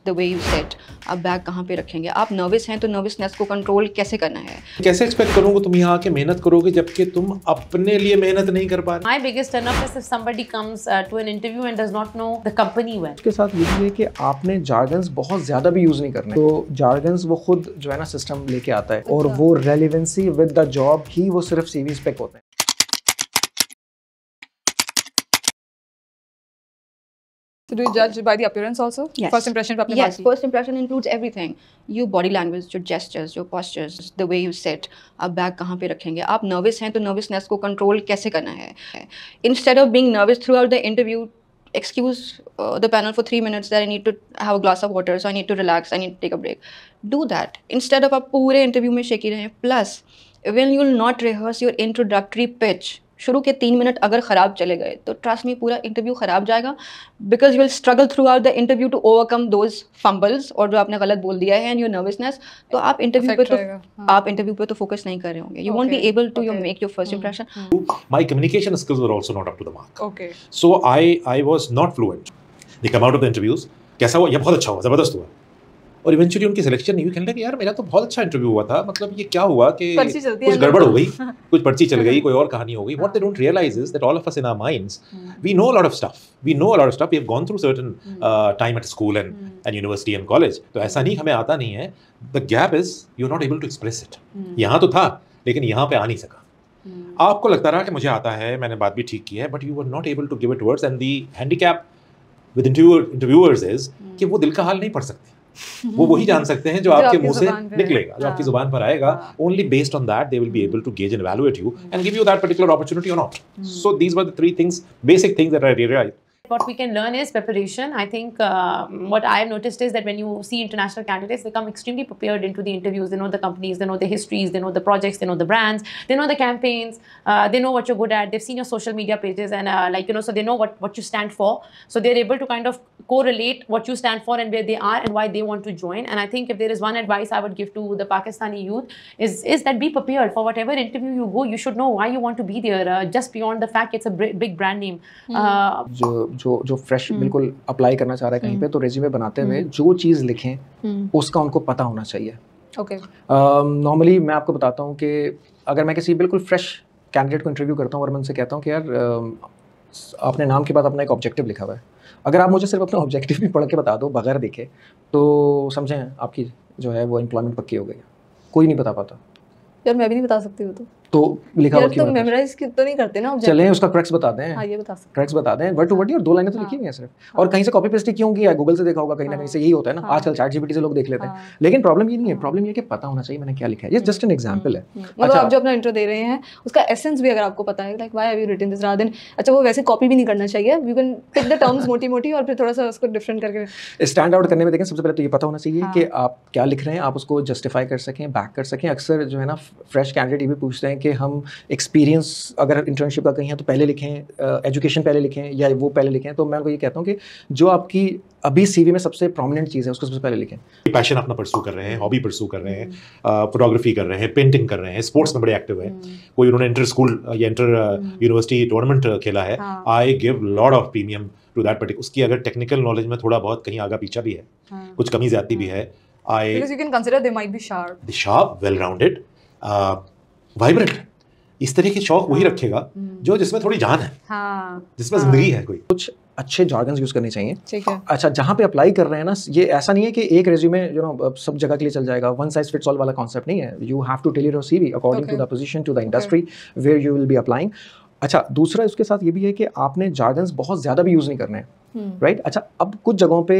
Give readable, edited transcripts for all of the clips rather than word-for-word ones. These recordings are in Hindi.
द वे यू सेट, आप बैग कहाँ पे रखेंगे, आप नर्वस हैं तो नर्वसनेस को कंट्रोल कैसे करना है। कैसे एक्सपेक्ट करूंगा तुम यहाँ आके मेहनत करोगे जबकि तुम अपने लिए मेहनत नहीं कर पा रहे। My biggest turn off is if somebody comes to an interview and does not know the company well. उसके साथ ये भी है कि आपने जार्गन्स बहुत ज़्यादा भी यूज़ नहीं करना, तो जार्गन्स वो खुद जो है ना सिस्टम लेके आता है और वो रेलिवेंसी विद द जॉब ही वो सिर्फ सीवीज पे होते हैं। So do you judge by the appearance also? Yes. First impression पे अपने Yes, बाकी? first impression includes everything. Your body language, your gestures, your postures, the way you sit, आप बैग कहाँ पे रखेंगे, आप नर्वस हैं तो नर्वसनेस को कंट्रोल कैसे करना है। Instead of being nervous throughout the interview, excuse the panel for 3 minutes that I need to have a glass of water, so I need to relax, I need to take a break. Do that. Instead of आप पूरे इंटरव्यू में शेकी रहें. Plus, when you will not rehearse your introductory pitch, शुरू के 3 मिनट अगर ख़राब चले गए तो ट्रस्ट मी पूरा इंटरव्यू ख़राब जाएगा, because you will struggle throughout the interview to overcome those fumbles और जो आपने गलत बोल दिया है एंड योर नर्वसनेस। तो आप इंटरव्यू पे तो फोकस नहीं कर रहे होंगे, you won't be able to make your first impression. My communication skills were also not up to the mark. Okay. So I was not fluent. They come out of the interviews. कैसा हुआ? ये बहुत अच्छा हुआ, ज़बरदस्त हुआ। और इवेंचुअली उनकी सिलेक्शन नहीं हुई, कहने लगे यार मेरा तो बहुत अच्छा इंटरव्यू हुआ था, मतलब ये क्या हुआ कि कुछ गड़बड़ हो गई, कुछ पर्ची चल गई, कोई और कहानी हो गई। What they don't realize is that all of us in our minds, we know a lot of stuff. We know a lot of stuff. We have gone through certain time at school and university and college. तो ऐसा नहीं हमें आता नहीं है. The gap is you're not able to express it. यहाँ तो था, लेकिन यहाँ पे आ नहीं सका. आपको लगता रहा कि मुझे आता है, मैंने बात भी ठीक की है, but you were not able to give it words. And the handicap with interviewers is कि वो दिल का हाल नहीं पढ़ सकते. वो वही जान सकते हैं जो आपके मुंह से निकलेगा, जो आपकी जुबान पर आएगा. Only based on that they will be able to gauge and evaluate you and give you that particular opportunity or not. So these were the 3 things, basic things that I realized. What we can learn is preparation. I think what I have noticed is that when you see international candidates, they come extremely prepared into the interviews. They know the companies, they know the histories, they know the projects, they know the brands, they know the campaigns, they know what you're good at. They've seen your social media pages and so they know what you stand for. So they're able to kind of correlate what you stand for and where they are and why they want to join. And I think if there is one advice I would give to the Pakistani youth is that be prepared for whatever interview you go. You should know why you want to be there, just beyond the fact it's a big brand name. जो फ्रेश बिल्कुल अप्लाई करना चाह रहा है कहीं पे, तो रेज्यूमे बनाते हुए जो चीज़ लिखें उसका उनको पता होना चाहिए. Okay. नॉर्मली मैं आपको बताता हूँ कि अगर मैं किसी बिल्कुल फ्रेश कैंडिडेट को इंटरव्यू करता हूँ और मैं उनसे कहता हूँ कि यार अपने नाम के बाद अपना एक ऑब्जेक्टिव लिखा हुआ है, अगर आप मुझे सिर्फ अपना ऑब्जेक्टिव भी पढ़ के बता दो बगैर देखे, तो समझें आपकी जो है वो एम्प्लॉयमेंट पक्की हो गई. कोई नहीं बता पाता. यार मैं भी नहीं बता सकती हूँ तो लिखा हुआ क्यों? तो मेमोराइज तो नहीं करते ना. चलें उसका क्रैक्स बताते हैं. हाँ, ये बता सकते हैं. क्रैक्स बताते हैं. वर्ड टू वर्ड और 2 लाइनें तो लिखी हुई हैं सिर्फ. और कहीं से कॉपी पेस्ट क्यों किया है? गूगल से देखा होगा, कहीं ना कहीं से यही होता है ना. आजकल चैट जीपीटी से लोग देख लेते हैं. लेकिन प्रॉब्लम ये नहीं है. प्रॉब्लम ये कि पता होना चाहिए मैंने क्या लिखा है. ये जस्ट एन एग्जांपल है. मतलब आप जो अपना इंट्रो दे रहे हैं उसका एसेंस भी अगर आपको पता है, like why have you written this rather than, अच्छा वो वैसे कॉपी भी नहीं करना चाहिए. You can pick the terms मोटी और फिर थोड़ा सा उसको डिफरेंट करके स्टैंड आउट करने में देखें. सबसे पहले तो ये पता होना चाहिए कि आप क्या लिख रहे हैं, आप उसको जस्टिफाई कर सकें, बैक कर सकें. अक्सर जो है ना फ्रेश कैंडिडेट ये भी पूछते हैं कि हम एक्सपीरियंस अगर इंटर्नशिप का कहीं है तो पहले लिखें, एजुकेशन पहले लिखें या वो पहले लिखें. तो मैं उनको ये कहता हूँ कि जो आपकी अभी सीवी में सबसे प्रोमिनेंट चीज़ है उसको सबसे पहले लिखें. पैशन अपना परस्यू कर रहे हैं, हॉबी परस्यू कर रहे हैं, फोटोग्राफी कर रहे हैं, पेंटिंग कर रहे हैं, स्पोर्ट्स में बड़े एक्टिव हैं, कोई उन्होंने इंटर स्कूल या इंटर यूनिवर्सिटी टूर्नामेंट खेला है. I give lot of premium to that particular. उसकी अगर टेक्निकल नॉलेज में थोड़ा बहुत कहीं आगा पीछा भी है, कुछ कमी ज्यादती भी है, because you can consider they might be sharp, well rounded, vibrant. इस तरह के शौक वही रखेगा जो जिसमें थोड़ी जान है, जिसमें जिंदगी है. कोई कुछ अच्छे जार्गन्स यूज करने चाहिए. ठीक है. अच्छा, जहाँ पे अप्लाई कर रहे हैं ना, ये ऐसा नहीं है कि एक रेज्यूमे सब जगह के लिए चल जाएगा. वन साइज फिट्स ऑल वाला कॉन्सेप्ट नहीं है. You have to tailor your CV according to the position, to the industry where you will be applying. अच्छा, दूसरा उसके साथ ये भी है कि आपने जार्गन्स बहुत ज़्यादा भी यूज़ नहीं करने हैं. राइट. अच्छा, अब कुछ जगहों पे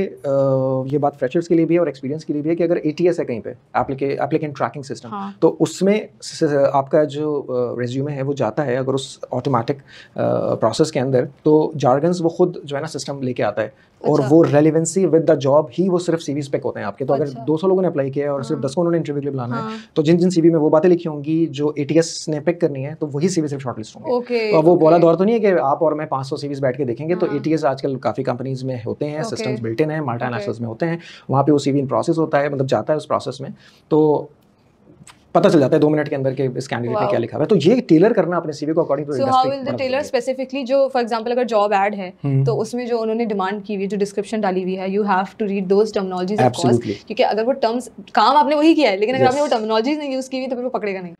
ये बात फ्रेशर्स के लिए भी है और एक्सपीरियंस के लिए भी है कि अगर ATS है कहीं पे, एप्लीकेंट ट्रैकिंग सिस्टम, तो उसमें आपका जो रेज्यूमे है वो जाता है अगर उस ऑटोमेटिक प्रोसेस के अंदर, तो जार्गन्स वो खुद जो है ना सिस्टम लेके आता है और वो रेलिवेंसी विद द जॉब ही वो सिर्फ सीवी पे होते हैं आपके. तो अगर 200 लोगों ने अप्लाई किया है और सिर्फ 10 को उन्होंने इंटरव्यू के लिए बुलाना है, तो जिन जिन सीवी में वो बातें लिखी होंगी जो ATS ने पिक करनी है, तो वही सीवी सिर्फ शॉर्टलिस्ट होंगे. तो वो बोला दौर तो नहीं है कि आप और मैं 500 सीवीज बैठ के देखेंगे. तो ATS आजकल काफ़ी कंपनीज में होते हैं, सिस्टम्स बिल्ट इन है, मल्टीनेशनल्स में होते हैं, वहाँ पे वो सीवी इन प्रोसेस होता है, मतलब जाता है उस प्रोसेस में. तो पता चल जाता है 2 मिनट के अंदर के इस कैंडिडेट ने क्या लिखा है। तो ये टेलर करना अपने सीवी को according to industry. So how will the tailor specifically, जो फॉर एग्जांपल अगर जॉब ऐड है तो उसमें जो उन्होंने डिमांड की हुई, जो डिस्क्रिप्शन डाली हुई है, you have to read those terminologies of course, क्योंकि अगर वो टर्म्स, काम आपने वही किया है लेकिन अगर आपने वो टर्मिनोलॉजीज नहीं यूज की हुई तो फिर वो पकड़ेगा नहीं।